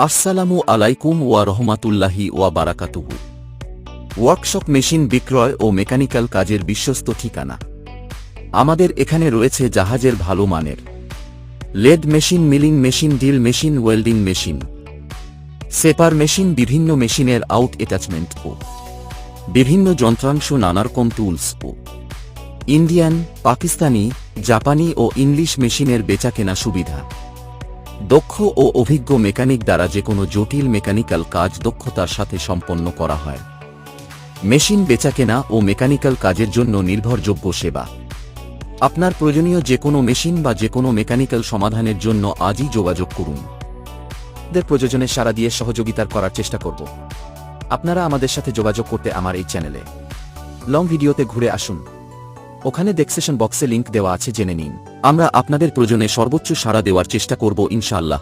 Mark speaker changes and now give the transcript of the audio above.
Speaker 1: আসসালামু আলাইকুম ওয়া রহমাতুল্লাহি ওয়া বারাকাতুহু। ওয়ার্কশপ মেশিন বিক্রয় ও মেকানিক্যাল কাজের বিশ্বস্ত ঠিকানা। আমাদের এখানে রয়েছে জাহাজের ভালো মানের lathe machine, milling machine, drill machine, welding machine, সেপার মেশিন, বিভিন্ন মেশিনের আউট অ্যাটাচমেন্ট ও বিভিন্ন যন্ত্রাংশ, নানারকম টুলস ও ইন্ডিয়ান, পাকিস্তানি, জাপানি ও ইংলিশ মেশিনের বেচাকেনা সুবিধা। দক্ষ ও অভিজ্ঞ মেকানিক দ্বারা যেকোনো জটিল মেকানিক্যাল কাজ দক্ষতার সাথে সম্পন্ন করা হয়। মেশিন বেচাকেনা ও মেকানিক্যাল কাজের জন্য নির্ভরযোগ্য সেবা। আপনার প্রয়োজনীয় যেকোনো মেশিন বা যেকোনো মেকানিক্যাল সমাধানের জন্য আজই যোগাযোগ করুন।
Speaker 2: আমাদের প্রয়োজনে সাড়া দিয়ে সহযোগিতার করার চেষ্টা করব। আপনারা আমাদের সাথে যোগাযোগ করতে আমার এই চ্যানেলে লং ভিডিওতে ঘুরে আসুন। ওখানে ডেসক্রিপশন বক্সে লিংক দেওয়া আছে, জেনে নিন।
Speaker 1: আমরা আপনাদের প্রয়োজনে সর্বোচ্চ সাড়া দেওয়ার চেষ্টা করব ইনশাআল্লাহ।